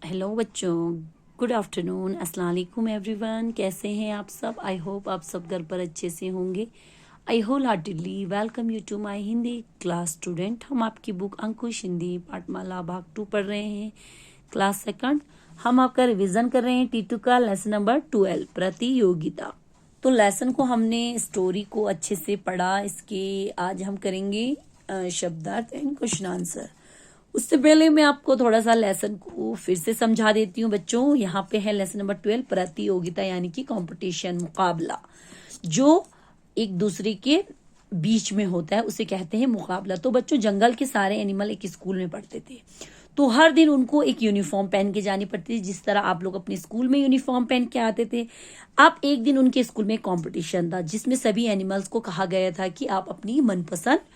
Hello बच्चों, good afternoon, अस्सलाम वालेकुम एवरीवन। कैसे हैं आप सब? आई होप आप सब घर पर अच्छे से होंगे। I wholeheartedly welcome you to my Hindi class student. हम आपकी बुक अंकुश हिंदी पाठमाला भाग 2 पढ़ रहे हैं, क्लास सेकंड। हम आपका रिवीजन कर रहे हैं T2 का लेसन नंबर 12 प्रतियोगिता। तो लेसन को हमने स्टोरी को अच्छे से पढ़ा। इसके आज हम करेंगे शब्दार्थ एंड क्वेश्चन आंसर। उससे पहले मैं आपको थोड़ा सा लेसन को फिर से समझा देती हूँ बच्चों। यहाँ पे है लेसन नंबर 12 प्रतियोगिता, यानी कि कंपटीशन, मुकाबला। जो एक दूसरे के बीच में होता है उसे कहते हैं मुकाबला। तो बच्चों, जंगल के सारे एनिमल एक स्कूल में पढ़ते थे, तो हर दिन उनको एक यूनिफॉर्म पहन के जानी पड़ती थी, जिस तरह आप लोग अपने स्कूल में यूनिफॉर्म पहन के आते थे। अब एक दिन उनके स्कूल में कंपटीशन था, जिसमें सभी एनिमल्स को कहा गया था कि आप अपनी मनपसंद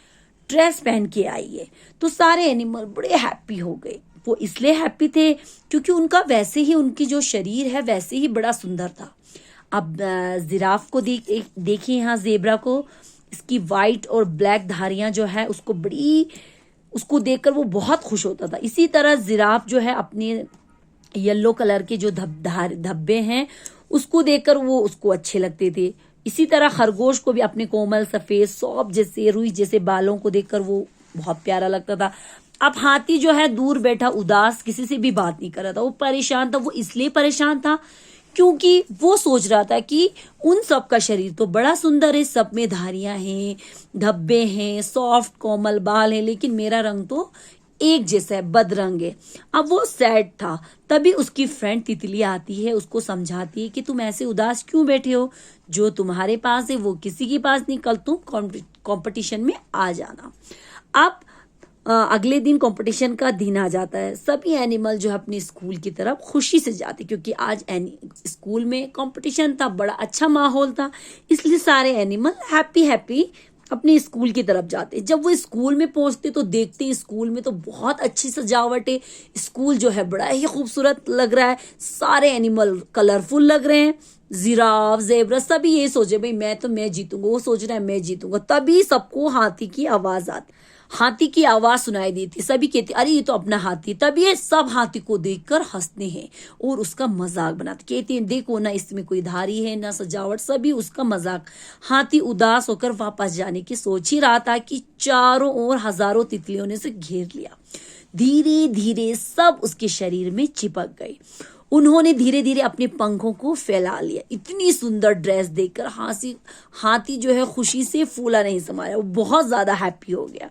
ड्रेस पहन के आइए। तो सारे एनिमल बड़े हैप्पी हो गए। वो इसलिए हैप्पी थे क्योंकि उनका वैसे ही, उनकी जो शरीर है वैसे ही बड़ा सुंदर था। अब जिराफ को देखिए यहाँ, जेब्रा को, इसकी वाइट और ब्लैक धारियां जो है उसको देखकर वो बहुत खुश होता था। इसी तरह जिराफ जो है अपने येलो कलर के जो धब्बे हैं उसको देखकर वो उसको अच्छे लगते थे। इसी तरह खरगोश को भी अपने कोमल सफेद सौंफ जैसे, रुई जैसे बालों को देखकर वो बहुत प्यारा लगता था। अब हाथी जो है दूर बैठा उदास, किसी से भी बात नहीं कर रहा था, वो परेशान था। वो इसलिए परेशान था क्योंकि वो सोच रहा था कि उन सब का शरीर तो बड़ा सुंदर है, सब में धारियां हैं, धब्बे हैं, सॉफ्ट कोमल बाल है, लेकिन मेरा रंग तो एक जैसा है, बदरंग है। अब वो सैड था। तभी उसकी फ्रेंड तितली आती है, उसको समझाती है कि तुम ऐसे उदास क्यों बैठे हो, जो तुम्हारे पास है वो किसी के पास नहीं, कल तुम कंपटीशन में आ जाना। अब अगले दिन कंपटीशन का दिन आ जाता है। सभी एनिमल जो है अपने स्कूल की तरफ खुशी से जाते, क्योंकि आज स्कूल में कंपटीशन था, बड़ा अच्छा माहौल था, इसलिए सारे एनिमल हैप्पी हैप्पी अपने स्कूल की तरफ जाते। जब वो स्कूल में पहुंचते तो देखते हैं स्कूल में तो बहुत अच्छी सजावट है। स्कूल जो है बड़ा ही खूबसूरत लग रहा है, सारे एनिमल कलरफुल लग रहे हैं। जिराफ, जेब्रा, सभी ये सोचे भाई मैं जीतूंगा, वो सोच रहा है मैं जीतूंगा। तभी सबको हाथी की आवाज आती, हाथी की आवाज सुनाई देती। सभी कहते अरे ये तो अपना हाथी। तभी ये सब हाथी को देखकर हंसते हैं और उसका मजाक बनाते, कहते हैं देखो ना, इसमें कोई धारी है ना सजावट, सभी उसका मजाक। हाथी उदास होकर वापस जाने की सोच ही रहा था कि चारों ओर हजारों तितलियों ने उसे घेर लिया। धीरे धीरे सब उसके शरीर में चिपक गए। उन्होंने धीरे धीरे अपने पंखों को फैला लिया। इतनी सुंदर ड्रेस देखकर हाथी जो है खुशी से फूला नहीं समाया, वो बहुत ज्यादा हैप्पी हो गया।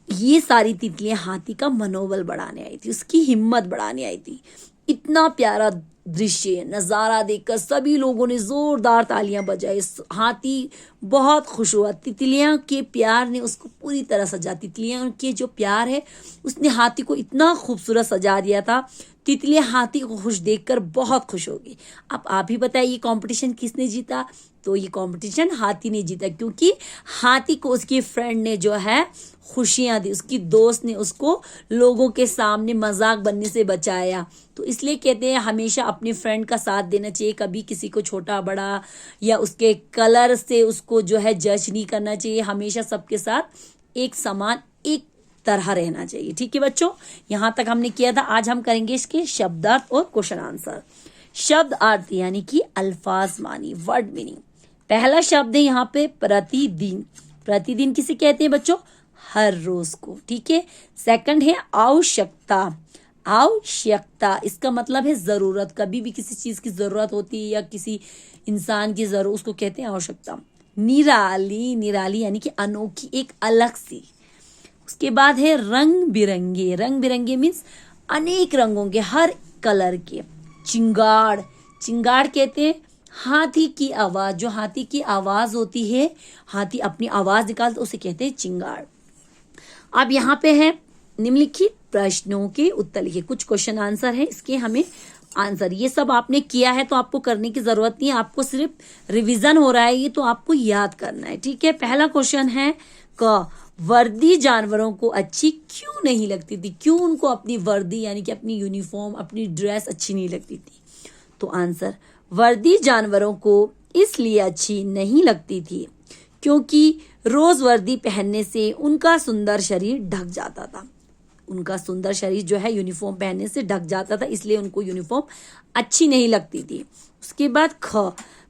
ये सारी तितलियां हाथी का मनोबल बढ़ाने आई थी, उसकी हिम्मत बढ़ाने आई थी। इतना प्यारा दृश्य नजारा देखकर सभी लोगों ने जोरदार तालियां बजाई। हाथी बहुत खुश हुआ। तितलियां के प्यार ने उसको पूरी तरह सजा, तितलियां के जो प्यार है उसने हाथी को इतना खूबसूरत सजा दिया था। तितलियां हाथी को खुश देखकर बहुत खुश हो गई। अब आप ही बताइए ये कंपटीशन किसने जीता? तो ये कंपटीशन हाथी ने जीता, क्योंकि हाथी को उसकी फ्रेंड ने जो है खुशियां दी, उसकी दोस्त ने उसको लोगों के सामने मजाक बनने से बचाया। तो इसलिए कहते हैं हमेशा अपने फ्रेंड का साथ देना चाहिए, कभी किसी को छोटा बड़ा या उसके कलर से उसको जो है जज नहीं करना चाहिए। हमेशा सबके साथ एक समान, एक तरह रहना चाहिए। ठीक है बच्चों, यहां तक हमने किया था। आज हम करेंगे इसके शब्दार्थ और क्वेश्चन आंसर। शब्द अर्थ यानी कि अल्फाज मानी, वर्ड मीनिंग। पहला शब्द है यहाँ पे प्रतिदिन। प्रतिदिन किसे कहते हैं बच्चों? हर रोज को। ठीक है। सेकंड है आवश्यकता। आवश्यकता इसका मतलब है जरूरत, कभी भी किसी चीज की जरूरत होती है या किसी इंसान की जरूरत, उसको कहते हैं आवश्यकता। निराली, निराली यानी कि अनोखी, एक अलग सी। उसके बाद है रंग बिरंगे। रंग बिरंगे मीन्स अनेक रंगों के, हर कलर के। चिंगाड़, चिंगाड़ कहते हैं हाथी की आवाज, जो हाथी की आवाज होती है, हाथी अपनी आवाज निकालता, उसे कहते हैं चिंगाड़। अब यहाँ पे है निम्नलिखित प्रश्नों के उत्तर लिखिए। कुछ क्वेश्चन आंसर है, इसके हमें आंसर, ये सब आपने किया है तो आपको करने की जरूरत नहीं है, आपको सिर्फ रिवीजन हो रहा है, ये तो आपको याद करना है। ठीक है। पहला क्वेश्चन है क, वर्दी जानवरों को अच्छी क्यों नहीं लगती थी? क्यों उनको अपनी वर्दी यानी कि अपनी यूनिफॉर्म, अपनी ड्रेस अच्छी नहीं लगती थी? तो आंसर, वर्दी जानवरों को इसलिए अच्छी नहीं लगती थी क्योंकि रोज वर्दी पहनने से उनका सुंदर शरीर ढक जाता था। उनका सुंदर शरीर जो है यूनिफॉर्म पहनने से ढक जाता था, इसलिए उनको यूनिफॉर्म अच्छी नहीं लगती थी। उसके बाद ख,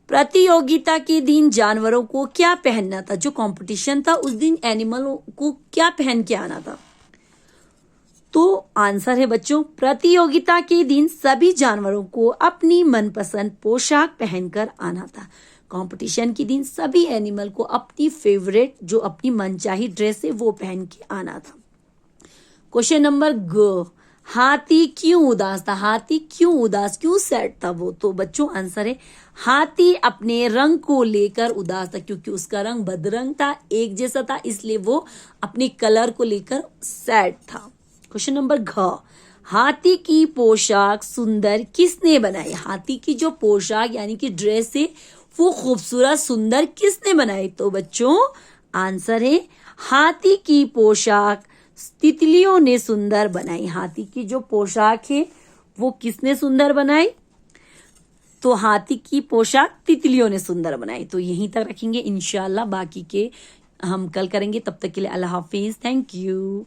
प्रतियोगिता के दिन जानवरों को क्या पहनना था? जो कंपटीशन था उस दिन एनिमलों को क्या पहन के आना था? तो आंसर है बच्चों, प्रतियोगिता के दिन सभी जानवरों को अपनी मनपसंद पोशाक पहनकर आना था। कंपटीशन के दिन सभी एनिमल को अपनी फेवरेट जो अपनी मनचाही ड्रेस है वो पहन के आना था। क्वेश्चन नंबर ग, हाथी क्यों उदास था? हाथी क्यों उदास, क्यों सैड था वो? तो बच्चों आंसर है, हाथी अपने रंग को लेकर उदास था, क्योंकि उसका रंग बदरंग था, एक जैसा था, इसलिए वो अपने कलर को लेकर सैड था। क्वेश्चन नंबर घ, हाथी की पोशाक सुंदर किसने बनाई? हाथी की जो पोशाक यानी कि ड्रेस है वो खूबसूरत सुंदर किसने बनाई? तो बच्चों आंसर है, हाथी की पोशाक तितलियों ने सुंदर बनाई। हाथी की जो पोशाक है वो किसने सुंदर बनाई? तो हाथी की पोशाक तितलियों ने सुंदर बनाई। तो यहीं तक रखेंगे, इंशाल्लाह बाकी के हम कल करेंगे। तब तक के लिए अल्लाह हाफिज, थैंक यू।